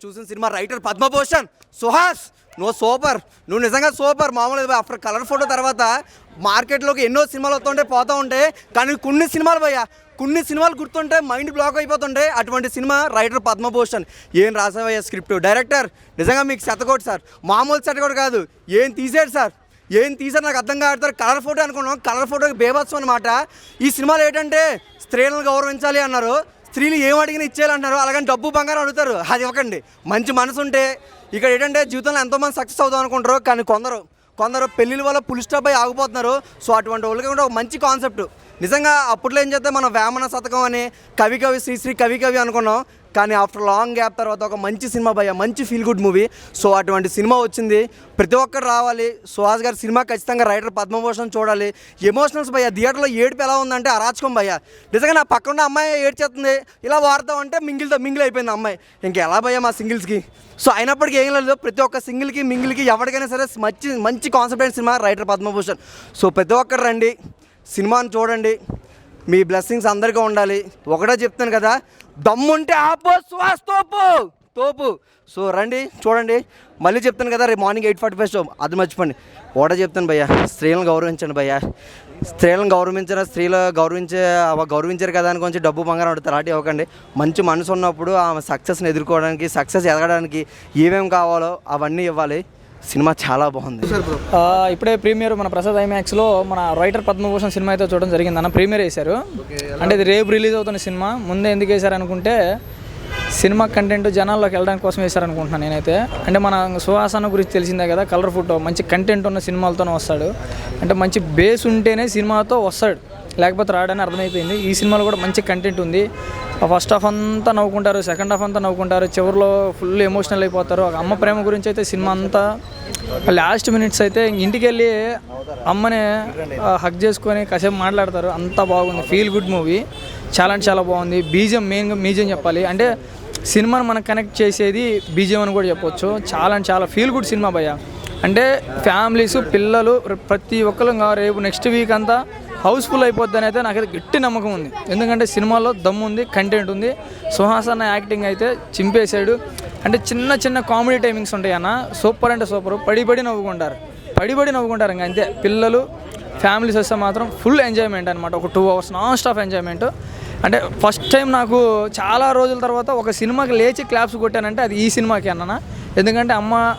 చూసిన cinema writer Padma Bhushan Suhas. నువ్వు super, నువ్వు నిజంగా సూపర్. మామూలుగా ఆఫ్టర్ కలర్ ఫోటో తర్వాత మార్కెట్లోకి ఎన్నో సినిమాలు వస్తుంటే పోతూ ఉంటాయి, కానీ కొన్ని సినిమాలు భయ్యా, కొన్ని సినిమాలు గుర్తుంటే మైండ్ బ్లాక్ అయిపోతుంటాయి. అటువంటి సినిమా రైటర్ పద్మభూషణ్. ఏం రాసావయ్యా స్క్రిప్ట్. డైరెక్టర్ నిజంగా మీకు శతకోటి సార్, మామూలు శతకోటి కాదు. ఏం తీసాడు సార్, ఏం తీసారు నాకు అర్థం కాడతారు. కలర్ ఫోటో అనుకున్నాం, కలర్ ఫోటోకి బేబత్సం అనమాట. ఈ సినిమాలో ఏంటంటే స్త్రీలను గౌరవించాలి అన్నారు, స్త్రీలు ఏం అడిగినా ఇచ్చేయాలంటారు, అలాగని డబ్బు బంగారం అడుగుతారు, అది ఇవ్వకండి. మంచి మనసు ఉంటే ఇక్కడ ఏంటంటే జీవితంలో ఎంతోమంది సక్సెస్ అవుతాం అనుకుంటారు, కానీ కొందరు పెళ్ళిళ్ళ వల్ల పులి స్టాప్ అయి ఆగిపోతున్నారు. సో అటువంటి వాళ్ళకి కూడా ఒక మంచి కాన్సెప్ట్. నిజంగా అప్పట్లో ఏం చేస్తే మనం వేమన శతకం అని కవి శ్రీశ్రీ కవి అనుకున్నాం, కానీ ఆఫ్టర్ లాంగ్ గ్యాప్ తర్వాత ఒక మంచి సినిమా భయ్య, మంచి ఫీల్ గుడ్ మూవీ. సో అటువంటి సినిమా వచ్చింది, ప్రతి ఒక్కరు రావాలి. సుహాస్ గారి సినిమా ఖచ్చితంగా రైటర్ పద్మభూషణ్ చూడాలి. ఎమోషనల్స్ భయ్య, థియేటర్లో ఏడుపు ఎలా ఉందంటే అరాచకం భయ్య. నిజంగా నా పక్కన అమ్మాయి ఏడ్చేస్తుంది, ఇలా వాడతామంటే మింగిల్ అయిపోయింది అమ్మాయి. ఇంకెలా భయ్య మా సింగిల్స్కి. సో అయినప్పటికీ ఏం లేదు, ప్రతి ఒక్క సింగిల్కి మింగిల్కి ఎవరికైనా సరే మంచి కాన్సెప్ట్ అయిన సినిమా రైటర్ పద్మభూషణ్. సో ప్రతి ఒక్కరు రండి, సినిమాని చూడండి, మీ బ్లెస్సింగ్స్ అందరికీ ఉండాలి. ఒకటే చెప్తాను కదా, దమ్ముంటే ఆపో శ్వాస తోపు. సో రండి చూడండి. మళ్ళీ చెప్తాను కదా, రేపు మార్నింగ్ 8:45 షో, అది మర్చిపోండి. ఒకటే చెప్తాను భయ్య, స్త్రీలను గౌరవించండి భయ్య. స్త్రీలను స్త్రీలు గౌరవించారు కదా అని కొంచెం డబ్బు బంగారం అడుగుతారు, అటు ఇవ్వకండి. మంచి మనసు ఉన్నప్పుడు ఆమె సక్సెస్ని ఎదుర్కోవడానికి, సక్సెస్ ఎదగడానికి ఏమేమి కావాలో అవన్నీ ఇవ్వాలి. సినిమా చాలా బాగుంది. ఇప్పుడే ప్రీమియర్ మన ప్రసాద్ ఐమాక్స్లో మన రైటర్ పద్మభూషణ్ సినిమా అయితే చూడడం జరిగింది అన్న. ప్రీమియర్ వేశారు, అంటే ఇది రేపు రిలీజ్ అవుతున్న సినిమా. ముందే ఎందుకు వేశారు అనుకుంటే, సినిమా కంటెంట్ జనాల్లోకి వెళ్ళడానికి కోసం వేశారనుకుంటున్నాను నేనైతే. అంటే మన సుహాసన గురించి తెలిసిందే కదా, కలర్ ఫోటో మంచి కంటెంట్ ఉన్న సినిమాలతోనే వస్తాడు. అంటే మంచి బేస్ ఉంటేనే సినిమాతో వస్తాడు, లేకపోతే రాడని అర్థమైపోయింది. ఈ సినిమాలో కూడా మంచి కంటెంట్ ఉంది. ఫస్ట్ హాఫ్ అంతా నవ్వుకుంటారు, సెకండ్ హాఫ్ అంతా నవ్వుకుంటారు, చివరిలో ఫుల్ ఎమోషనల్ అయిపోతారు. అమ్మ ప్రేమ గురించి అయితే సినిమా అంతా లాస్ట్ మినిట్స్ అయితే ఇంటికి వెళ్ళి అమ్మని హగ్ చేసుకొని కాసేపు మాట్లాడతారు. అంతా బాగుంది, ఫీల్ గుడ్ మూవీ. చాలా అంటే చాలా బాగుంది. బీజిఎం, మెయిన్గా బీజిఎం చెప్పాలి. అంటే సినిమాను మనకు కనెక్ట్ చేసేది బీజిఎం అని కూడా చెప్పొచ్చు. చాలా అంటే చాలా ఫీల్ గుడ్ సినిమా భయ్య. అంటే ఫ్యామిలీస్, పిల్లలు ప్రతి ఒక్కరు రేపు నెక్స్ట్ వీక్ అంతా హౌస్ఫుల్ అయిపోద్దని అయితే నాకైతే గట్టి నమ్మకం ఉంది. ఎందుకంటే సినిమాలో దమ్ము ఉంది, కంటెంట్ ఉంది. సుహాసన యాక్టింగ్ అయితే చింపేశాడు. అంటే చిన్న కామెడీ టైమింగ్స్ ఉంటాయి అన్న, సూపర్ అంటే సూపర్. పడి నవ్వుకుంటారు ఇంకా అంతే. పిల్లలు ఫ్యామిలీస్ వస్తే మాత్రం ఫుల్ ఎంజాయ్మెంట్ అనమాట. ఒక 2 hours నాన్ స్టాప్ ఎంజాయ్మెంట్. అంటే ఫస్ట్ టైం నాకు చాలా రోజుల తర్వాత ఒక సినిమాకి లేచి క్లాప్స్ కొట్టానంటే అది ఈ సినిమాకి అన్న. ఎందుకంటే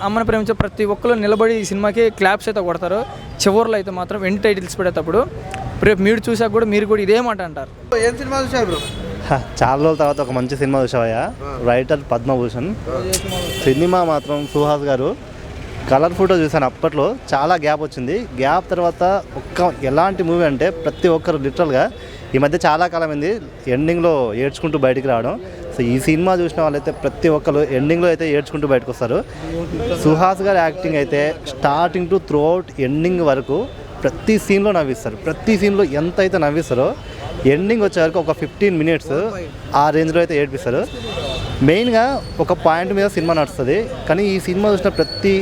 అమ్మని ప్రేమించే ప్రతి ఒక్కరు నిలబడి ఈ సినిమాకి క్లాప్స్ అయితే కొడతారు. చివర్లో అయితే మాత్రం ఎండ్ టైటిల్స్ పడేటప్పుడు రేపు మీరు చూసాక కూడా మీరు కూడా ఇదే మాట అంటారు. ఏం సినిమా చూసారు బ్రో? చాలా రోజుల తర్వాత ఒక మంచి సినిమా చూసావయ్యా, రైటర్ పద్మభూషణ్. సినిమా మాత్రం సుహాస్ గారు కలర్ ఫోటో చూసాను, అప్పట్లో చాలా గ్యాప్ వచ్చింది. గ్యాప్ తర్వాత ఎలాంటి మూవీ అంటే ప్రతి ఒక్కరు లిటరల్గా ఈ మధ్య చాలా కాలం అయింది ఎండింగ్లో ఏడ్చుకుంటూ బయటికి రావడం. సో ఈ సినిమా చూసిన వాళ్ళైతే ప్రతి ఒక్కరు ఎండింగ్లో అయితే ఏడ్చుకుంటూ బయటకు వస్తారు. సుహాస్ గారి యాక్టింగ్ అయితే starting to through out ending వరకు ప్రతి సీన్లో నవ్విస్తారు. ప్రతి సీన్లో ఎంత అయితే నవ్విస్తారో ఎండింగ్ వచ్చే వరకు ఒక 15 minutes ఆ రేంజ్లో అయితే ఏడ్పిస్తారు. మెయిన్గా ఒక పాయింట్ మీద సినిమా నడుస్తుంది, కానీ ఈ సినిమా చూసిన ప్రతి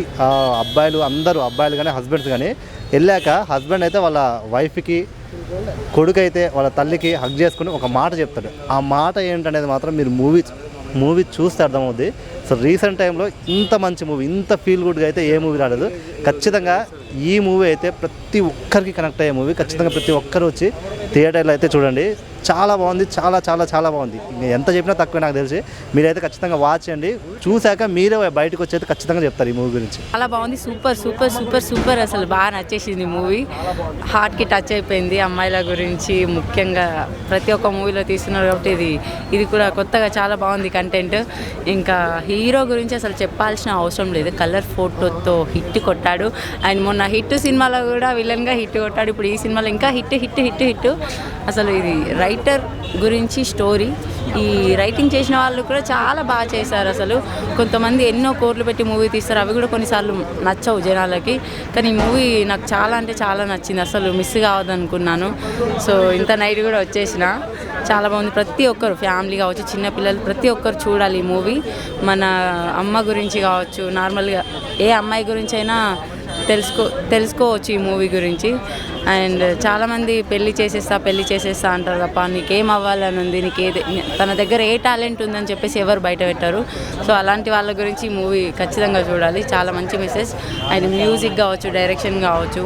అబ్బాయిలు కానీ హస్బెండ్స్ కానీ వెళ్ళాక హస్బెండ్ అయితే వాళ్ళ వైఫ్కి, కొడుకు అయితే వాళ్ళ తల్లికి హగ్ చేసుకుని ఒక మాట చెప్తాడు. ఆ మాట ఏంటనేది మాత్రం మీరు మూవీ చూస్తే అర్థమవుద్ది. సో రీసెంట్ టైంలో ఇంత మంచి మూవీ, ఇంత ఫీల్ గుడ్గా అయితే ఏ మూవీ రాలేదు. ఖచ్చితంగా ఈ మూవీ అయితే ప్రతి ఒక్కరికి కనెక్ట్ అయ్యే మూవీ. ఖచ్చితంగా ప్రతి ఒక్కరు వచ్చి థియేటర్లో అయితే చూడండి. చాలా బాగుంది, చాలా బాగుంది. ఎంత చెప్పినా తక్కువ నాకు తెలిసి. మీరైతే ఖచ్చితంగా వాచ్ చేయండి, చూశాక మీరే బయటకు వచ్చి అయితే ఖచ్చితంగా చెప్తారు ఈ మూవీ గురించి. చాలా బాగుంది, సూపర్. అసలు బాగా నచ్చేసింది మూవీ. హార్ట్కి టచ్ అయిపోయింది. అమ్మాయిల గురించి ముఖ్యంగా ప్రతి ఒక్క మూవీలో తీస్తున్నారు కాబట్టి ఇది కూడా కొత్తగా చాలా బాగుంది కంటెంట్. ఇంకా హీరో గురించి అసలు చెప్పాల్సిన అవసరం లేదు, కలర్ ఫోటోతో హిట్ కొట్టాడు. ఆయన మొన్న హిట్ సినిమాలో కూడా విలన్గా హిట్ కొట్టాడు. ఇప్పుడు ఈ సినిమాలో ఇంకా హిట్. అసలు ఇది రైటర్ గురించి స్టోరీ. ఈ రైటింగ్ చేసిన వాళ్ళు కూడా చాలా బాగా చేశారు. అసలు కొంతమంది ఎన్నో కోట్లు పెట్టి మూవీ తీస్తారు, అవి కూడా కొన్నిసార్లు నచ్చవు జనాలకి. కానీ ఈ మూవీ నాకు చాలా అంటే చాలా నచ్చింది, అసలు మిస్ కావద్దనుకున్నాను. సో ఇంత నైట్ కూడా వచ్చేసిన చాలా బాగుంది. ప్రతి ఒక్కరు ఫ్యామిలీ కావచ్చు, చిన్నపిల్లలు ప్రతి ఒక్కరు చూడాలి ఈ మూవీ. మన అమ్మ గురించి కావచ్చు, నార్మల్గా ఏ అమ్మాయి గురించి అయినా తెలుసుకోవచ్చు ఈ మూవీ గురించి. అండ్ చాలామంది పెళ్లి చేసేస్తా అంటారు తప్ప నీకేం అవ్వాలని ఉంది, తన దగ్గర ఏ టాలెంట్ ఉందని చెప్పేసి ఎవరు బయట పెట్టారు. సో అలాంటి వాళ్ళ గురించి ఈ మూవీ ఖచ్చితంగా చూడాలి. చాలా మంచి మెసేజ్. అండ్ మ్యూజిక్ కావచ్చు, డైరెక్షన్ కావచ్చు,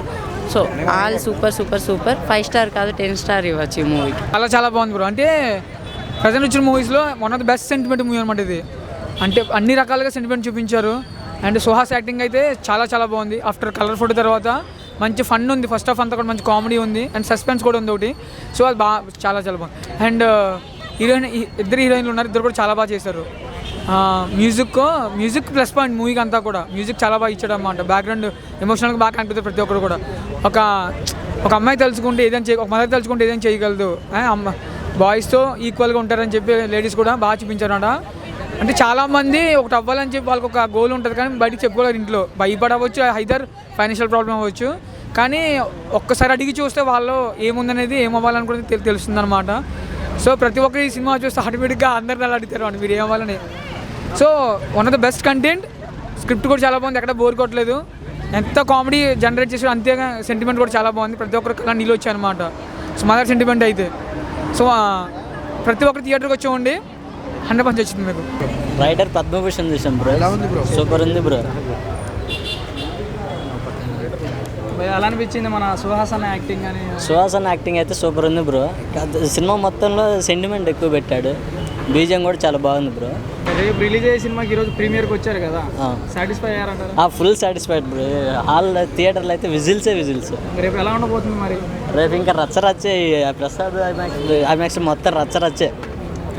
so all super super super. 5 star కాదు 10 స్టార్ ఇవ్వచ్చు ఈ మూవీకి. చాలా బాగుంది బ్రో. అంటే ప్రజెంట్ వచ్చిన మూవీస్లో one of the best sentiment movie అనమాట ఇది. అంటే అన్ని రకాలుగా సెంటిమెంట్ చూపించారు. అండ్ సుహాస్ యాక్టింగ్ అయితే చాలా బాగుంది. ఆఫ్టర్ కలర్ ఫోటో తర్వాత మంచి ఫన్ ఉంది. ఫస్ట్ హాఫ్ అంతా కూడా మంచి కామెడీ ఉంది అండ్ సస్పెన్స్ కూడా ఉంది ఒకటి. సో అది చాలా బాగుంది. అండ్ ఇద్దరు హీరోయిన్లు ఉన్నారు, ఇద్దరు కూడా చాలా బాగా చేశారు. మ్యూజిక్ ప్లస్ పాయింట్ మూవీకి అంతా కూడా. మ్యూజిక్ చాలా బాగా ఇచ్చాడు అన్నమాట. బ్యాక్గ్రౌండ్ ఎమోషనల్గా బాగా కనిపిస్తుంది ప్రతి ఒక్కరు కూడా. ఒక అమ్మాయి తలుచుకుంటే ఒక మదర్ తలుచుకుంటే ఏదైనా చేయగలదు, బాయ్స్తో ఈక్వల్గా ఉంటారని చెప్పి లేడీస్ కూడా బాగా చూపించారన్నమాట. అంటే చాలామంది ఒకటి అవ్వాలని చెప్పి వాళ్ళకి ఒక గోల్ ఉంటుంది కానీ బయటికి చెప్పుకోలేరు. ఇంట్లో భయపడవచ్చు, ఐదర్ ఫైనాన్షియల్ ప్రాబ్లం అవ్వచ్చు. కానీ ఒక్కసారి అడిగి చూస్తే వాళ్ళు ఏముందనేది ఏమవ్వాలనుకునేది తెలుస్తుంది అనమాట. సో ప్రతి ఒక్కరు ఈ సినిమా చూస్తే ఆటోమేటిక్గా అందరిని అలా అడుగుతారు అండి మీరు ఏమవ్వాలని. So one of the best content. Script కూడా చాలా బాగుంది, ఎక్కడ బోర్ కొట్టలేదు. ఎంత కామెడీ జనరేట్ చేసి అంతేగా సెంటిమెంట్ కూడా చాలా బాగుంది. ప్రతి ఒక్కరికి అలా నీళ్ళు వచ్చాయి అనమాట. సో మదర్ సెంటిమెంట్ అయితే. సో ప్రతి ఒక్కరు థియేటర్కి వచ్చేవండి, 100% వచ్చింది మీకు. రైటర్ పద్మభూషణ్ చూసాం బ్రో. సూపర్ ఉంది బ్రో. ఎలా అనిపించింది మన సుహాసన్ యాక్టింగ్ అని? సుహాసన్ యాక్టింగ్ అయితే సూపర్ ఉంది బ్రో. సినిమా మొత్తంలో సెంటిమెంట్ ఎక్కువ పెట్టాడు. బీజం కూడా చాలా బాగుంది బ్రో. రేపు రిలీజ్ అయ్యే సినిమాకి ఈరోజు ప్రీమియర్కి వచ్చారు కదా, సాటిస్ఫై అయ్యారంటారా? Full satisfied bro. థియేటర్లో అయితే విజిల్స్. రేపు ఎలా ఉండబోతుంది మరి? రేపు ఇంకా రచ్చరచ్చే. ప్రసాద్ ఐమాక్స్ మొత్తం రచ్చరచ్చే.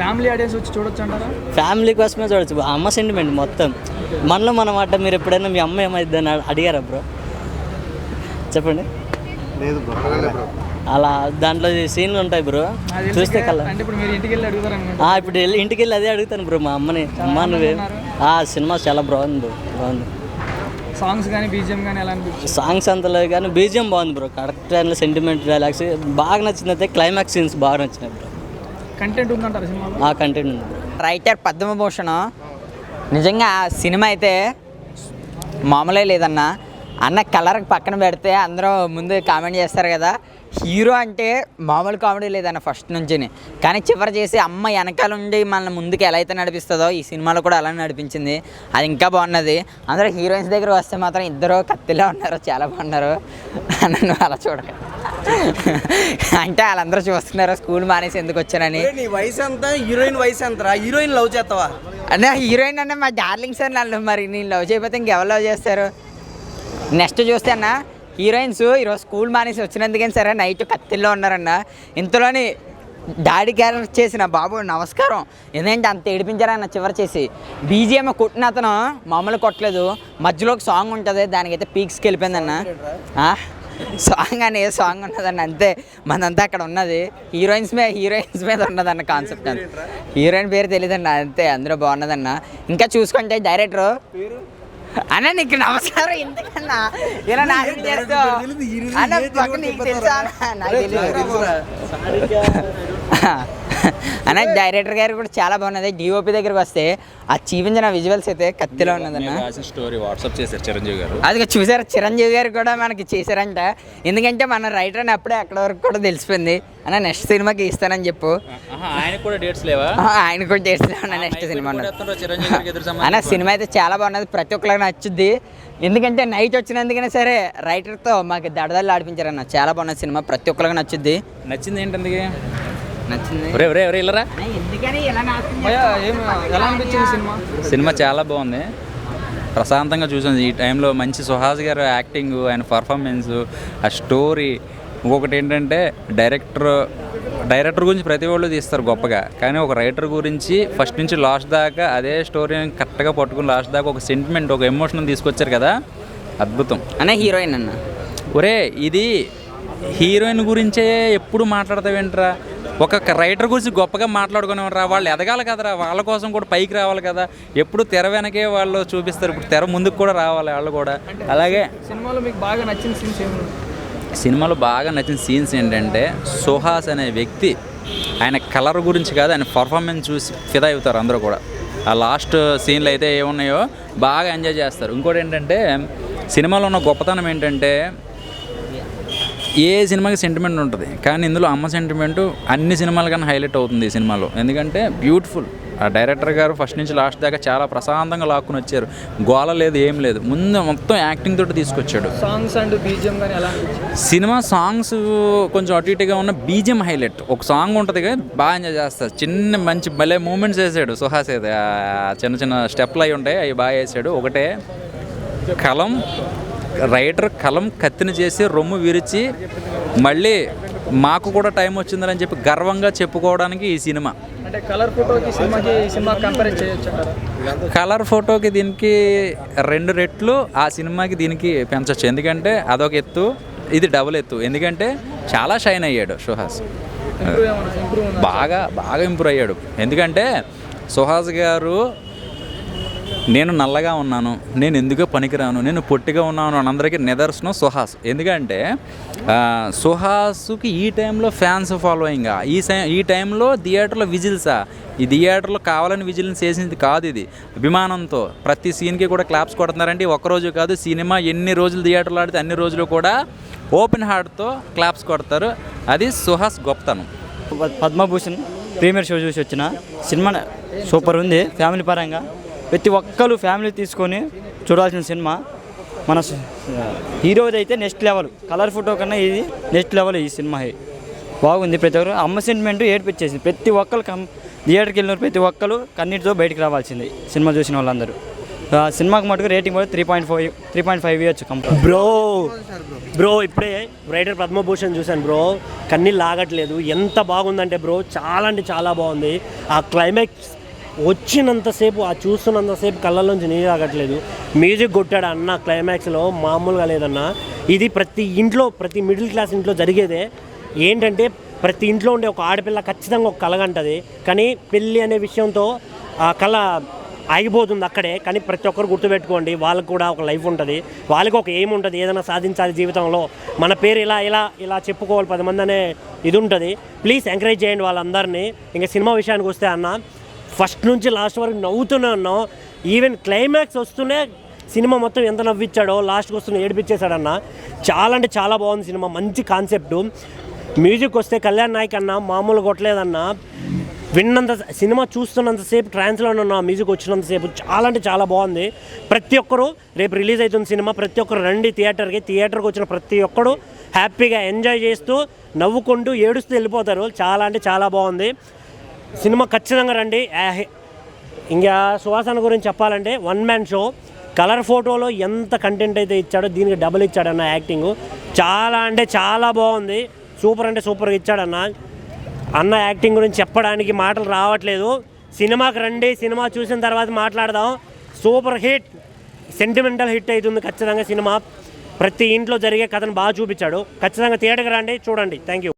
ఫ్యామిలీ ఆడియన్స్ వచ్చి చూడొచ్చు అంటారా? ఫ్యామిలీ కోసమే చూడొచ్చు. అమ్మ సెంటిమెంట్ మొత్తం మనలో మనమాట. మీరు ఎప్పుడైనా మీ అమ్మ ఏమైందని అడిగారా బ్రో? చెప్పండి. లేదు బ్రో, అలా దాంట్లో సీన్లు ఉంటాయి బ్రో, చూస్తే కల్లా. అంటే ఇప్పుడు మీరు ఇంటికి వెళ్ళి అడుగుతారు? ఇప్పుడు ఇంటికి వెళ్ళి అదే అడుగుతాను బ్రో మా అమ్మని. అమ్మ నువ్వే సినిమా చాలా బాగుంది బ్రో. బాగుంది. సాంగ్స్ కానీ బీజిఎం కానీ ఎలా అనిపించింది? సాంగ్స్ అంతలో కానీ బీజిఎం బాగుంది బ్రో. కరెక్ట్ టైంలో సెంటిమెంట్ డైలాగ్స్ బాగా నచ్చింది. అయితే క్లైమాక్స్ సీన్స్ బాగా నచ్చినాయి బ్రో. కంటెంట్ ఉందంటారు సినిమాలో? కంటెంట్ ఉంది బ్రో. రైటర్ పద్మభూషణ్ నిజంగా సినిమా అయితే మామూలే లేదన్న. అన్న కలర్ పక్కన పెడితే అందరూ ముందు కామెంట్ చేస్తారు కదా, హీరో అంటే మామూలు కామెడీ లేదన్న ఫస్ట్ నుంచి. కానీ చివరి చేసి అమ్మ వెనకాల ఉండి మన ముందుకు ఎలా అయితే నడిపిస్తుందో ఈ సినిమాలో కూడా అలా నడిపించింది. అది ఇంకా బాగున్నది. అందరూ హీరోయిన్స్ దగ్గర వస్తే మాత్రం ఇద్దరు కత్తిలా ఉన్నారు, చాలా బాగున్నారు. నన్ను అలా చూడక అంటే వాళ్ళందరూ చూస్తున్నారు స్కూల్ మానేసి ఎందుకు వచ్చానని. నీ వయసు ఎంత, హీరోయిన్ వయసు ఎంత? హీరోయిన్ లవ్ చేస్తావా? అంటే హీరోయిన్ అంటే మా డార్లింగ్ సార్ నన్ను. మరి నేను లవ్ చేయకపోతే ఇంకెవరు లవ్ చేస్తారు? నెక్స్ట్ చూస్తే అన్న హీరోయిన్స్ ఈరోజు స్కూల్ మానేసి వచ్చినందుకని సరే నైట్ కత్తిల్లో ఉన్నారన్న. ఇంతలోని డాడీ క్యారెక్టర్ చేసిన బాబు నమస్కారం. ఎందుకంటే అంత ఏడిపించారన్న చివరి చేసి. బీజిఎం కొట్టిన అతను మామూలు కొట్టలేదు, మధ్యలో ఒక సాంగ్ ఉంటుంది, దానికైతే పీక్స్కి వెళ్ళిపోయిందన్న. సాంగ్ అని ఏ సాంగ్ ఉన్నదన్న, అంతే మనంతా అక్కడ ఉన్నది హీరోయిన్స్ మీద ఉన్నదన్న కాన్సెప్ట్. అంత హీరోయిన్ పేరు తెలియదన్న, అంతే అందులో బాగున్నదన్న. ఇంకా చూసుకుంటే డైరెక్టర్ అన్న నీకు నమస్కారం. ఎందుకన్నా ఇలా నాకు చేస్తావు అన్న? పక్కన నీకు తెలుసా? నాకు తెలియదు అన్న. డైరెక్టర్ గారు కూడా చాలా బాగున్నది. డిఓపి దగ్గరికి వస్తే ఆ చూపించిన విజువల్స్ అయితే కత్తిలో ఉన్నదన్న. స్టోరీ వాట్సాప్ చేశారు చిరంజీవి గారు. అది చూసారు, చిరంజీవి గారు కూడా మనకి చేశారంట. ఎందుకంటే మన రైటర్ అని అప్పుడే అక్కడ వరకు కూడా తెలిసిపోయింది. అన్న నెక్స్ట్ సినిమాకి ఇస్తానని చెప్పు. ఆయన కూడా డేట్స్ లేవా? ఆయన కూడా డేట్స్ లేవా నెక్స్ట్ సినిమా అన్న. సినిమా అయితే చాలా బాగున్నది, ప్రతి ఒక్కరికి నచ్చుద్ది. ఎందుకంటే నైట్ వచ్చినందుకనే సరే రైటర్తో మాకు దడదలు ఆడిపించారన్న. చాలా బాగున్నది సినిమా, ప్రతి ఒక్కరికి నచ్చుద్ది. నచ్చింది ఏంటందుకు? నచ్చింది. ఇల్లరా ఎలా అనిపించింది సినిమా? సినిమా చాలా బాగుంది, ప్రశాంతంగా చూసాను. ఈ టైంలో మంచి సుహాస్ గారు యాక్టింగ్, ఆయన పర్ఫార్మెన్స్, ఆ స్టోరీ. ఇంకొకటి ఏంటంటే డైరెక్టర్ గురించి ప్రతి వాళ్ళు తీస్తారు గొప్పగా, కానీ ఒక రైటర్ గురించి ఫస్ట్ నుంచి లాస్ట్ దాకా అదే స్టోరీని కరెక్ట్గా పట్టుకుని లాస్ట్ దాకా ఒక సెంటిమెంట్, ఒక ఎమోషన్ తీసుకొచ్చారు కదా, అద్భుతం. అన్న హీరోయిన్ అన్న, ఒరే ఇది హీరోయిన్ గురించే ఎప్పుడు మాట్లాడతావేంట్రా? ఒక రైటర్ గురించి గొప్పగా మాట్లాడుకునేవారా? వాళ్ళు ఎదగాలి కదరా, వాళ్ళ కోసం కూడా పైకి రావాలి కదా. ఎప్పుడు తెర వెనకే వాళ్ళు చూపిస్తారు, ఇప్పుడు తెర ముందుకు కూడా రావాలి వాళ్ళు కూడా. అలాగే సినిమాలో మీకు బాగా నచ్చిన సీన్స్ ఏమి? సినిమాలో బాగా నచ్చిన సీన్స్ ఏంటంటే సుహాస్ అనే వ్యక్తి, ఆయన కలర్ గురించి కాదు, ఆయన పర్ఫార్మెన్స్ చూసి ఫిదా అవుతారు అందరూ కూడా. ఆ లాస్ట్ సీన్లు అయితే ఏమున్నాయో బాగా ఎంజాయ్ చేస్తారు. ఇంకోటి ఏంటంటే సినిమాలో ఉన్న గొప్పతనం ఏంటంటే ఏ సినిమాకి సెంటిమెంట్ ఉంటుంది, కానీ ఇందులో అమ్మ సెంటిమెంటు అన్ని సినిమాల కన్నా హైలైట్ అవుతుంది ఈ సినిమాలో. ఎందుకంటే బ్యూటిఫుల్. ఆ డైరెక్టర్ గారు ఫస్ట్ నుంచి లాస్ట్ దాకా చాలా ప్రశాంతంగా లాక్కుని వచ్చారు. గోల లేదు, ఏం లేదు. ముందు మొత్తం యాక్టింగ్ తోటి తీసుకొచ్చాడు. సాంగ్స్ అండ్ బీజిఎం కానీ ఎలా అనిపించింది? సినిమా సాంగ్స్ కొంచెం అటు ఇటుగా ఉన్న, బీజిఎం హైలైట్. ఒక సాంగ్ ఉంటుంది కదా, బాగా ఎంజాయ్ చేస్తారు. చిన్న మంచి భలే మూమెంట్స్ వేసాడు సుహాస్. అయితే చిన్న చిన్న స్టెప్లు అవి ఉంటాయి, అవి బాగా వేసాడు. ఒకటే రైటర్ కలం కత్తిని చేసి రొమ్ము విరిచి మళ్ళీ మాకు కూడా టైం వచ్చిందని చెప్పి గర్వంగా చెప్పుకోవడానికి ఈ సినిమా. అంటే కలర్ ఫోటోకి సినిమా కంపేర్ చేయొచ్చు. కలర్ ఫోటోకి దీనికి 2 రెట్లు, ఆ సినిమాకి దీనికి పెంచవచ్చు. ఎందుకంటే అదొక ఎత్తు, ఇది డబుల్ ఎత్తు. ఎందుకంటే చాలా షైన్ అయ్యాడు సుహాస్, బాగా ఇంప్రూవ్ అయ్యాడు. ఎందుకంటే సుహాస్ గారు నేను నల్లగా ఉన్నాను, నేను ఎందుకో పనికిరాను, నేను పొట్టిగా ఉన్నాను అని అందరికీ నిదర్శనం సుహాస్. ఎందుకంటే సుహాస్కి ఈ టైంలో ఫ్యాన్స్ ఫాలోయింగ్, ఈ టైంలో థియేటర్లో విజిల్సా, ఈ థియేటర్లో కావాలని విజిల్స్ చేసింది కాదు, ఇది అభిమానంతో ప్రతి సీన్కి కూడా క్లాప్స్ కొడుతున్నారంటే ఒక్కరోజు కాదు, సినిమా ఎన్ని రోజులు థియేటర్లో ఆడితే అన్ని రోజులు కూడా ఓపెన్ హార్ట్తో క్లాప్స్ కొడతారు. అది సుహాస్ గొప్పతనం. పద్మభూషణ్ ప్రీమియర్ షో చూసి వచ్చిన సినిమా సూపర్ ఉంది. ఫ్యామిలీ పరంగా ప్రతి ఒక్కరు ఫ్యామిలీ తీసుకొని చూడాల్సిన సినిమా. మన హీరోది అయితే నెక్స్ట్ లెవెల్. కలర్ ఫోటో కన్నా ఇది నెక్స్ట్ లెవెల్. ఈ సినిమా బాగుంది. ప్రతి ఒక్కరు అమ్మ సెంటిమెంట్ ఏడిపించేసింది. ప్రతి ఒక్కరు థియేటర్కి వెళ్ళిన ప్రతి ఒక్కరు కన్నీటితో బయటకు రావాల్సింది సినిమా చూసిన వాళ్ళందరూ. సినిమాకి మటుకు రేటింగ్ కూడా 3.5 ఇవ్వచ్చు కంప్లీట్. బ్రో ఇప్పుడే రైటర్ పద్మభూషణ్ చూశాను బ్రో, కన్నీళ్ళు లాగట్లేదు. ఎంత బాగుందంటే బ్రో, చాలా అంటే చాలా బాగుంది. ఆ క్లైమాక్స్ వచ్చినంతసేపు, ఆ చూస్తున్నంతసేపు కళ్ళల్లోంచి నీళ్ళు ఆగట్లేదు. మ్యూజిక్ కొట్టాడు అన్న క్లైమాక్స్లో, మామూలుగా లేదన్న. ఇది ప్రతి ఇంట్లో, ప్రతి మిడిల్ క్లాస్ ఇంట్లో జరిగేదే. ఏంటంటే ప్రతి ఇంట్లో ఉండే ఒక ఆడపిల్ల ఖచ్చితంగా ఒక కలగంటది, కానీ పెళ్ళి అనే విషయంతో ఆ కళ ఆగిపోతుంది అక్కడే. కానీ ప్రతి ఒక్కరు గుర్తుపెట్టుకోండి, వాళ్ళకు కూడా ఒక లైఫ్ ఉంటుంది, వాళ్ళకి ఒక ఎయిమ్ ఉంటుంది, ఏదైనా సాధించాలి జీవితంలో, మన పేరు ఇలా చెప్పుకోవాలి 10 మంది అనే ఇది ఉంటుంది. ప్లీజ్ ఎంకరేజ్ చేయండి వాళ్ళందరినీ. ఇంకా సినిమా విషయానికి వస్తే అన్న, ఫస్ట్ నుంచి లాస్ట్ వరకు నవ్వుతూనే ఉన్నాం. ఈవెన్ క్లైమాక్స్ వస్తూనే సినిమా మొత్తం ఎంత నవ్విచ్చాడో, లాస్ట్కి వస్తూనే ఏడిపించేశాడన్న. చాలా అంటే చాలా బాగుంది సినిమా, మంచి కాన్సెప్టు. మ్యూజిక్ వస్తే కళ్యాణ్ నాయక్ అన్న మామూలు కొట్టలేదన్న. విన్నంత, సినిమా చూస్తున్నంతసేపు ట్రాన్స్లోనే ఉన్న మ్యూజిక్ వచ్చినంతసేపు చాలా అంటే చాలా బాగుంది. ప్రతి ఒక్కరు, రేపు రిలీజ్ అవుతుంది సినిమా, ప్రతి ఒక్కరు రండి థియేటర్కి వచ్చిన ప్రతి ఒక్కరు హ్యాపీగా ఎంజాయ్ చేస్తూ నవ్వుకుంటూ ఏడుస్తూ వెళ్ళిపోతారు. చాలా అంటే చాలా బాగుంది సినిమా, ఖచ్చితంగా రండి. ఇంకా సుహాసన గురించి చెప్పాలంటే 1 మ్యాన్ షో. కలర్ ఫోటోలో ఎంత కంటెంట్ అయితే ఇచ్చాడో దీనికి డబుల్ ఇచ్చాడన్న. యాక్టింగ్ చాలా అంటే చాలా బాగుంది. సూపర్ అంటే సూపర్గా ఇచ్చాడన్న. అన్న యాక్టింగ్ గురించి చెప్పడానికి మాటలు రావట్లేదు. సినిమాకి రండి, సినిమా చూసిన తర్వాత మాట్లాడదాం. సూపర్ హిట్, సెంటిమెంటల్ హిట్ అవుతుంది ఖచ్చితంగా సినిమా. ప్రతి ఇంట్లో జరిగే కథను బాగా చూపించాడు. ఖచ్చితంగా థియేటర్కి రండి, చూడండి. Thank you.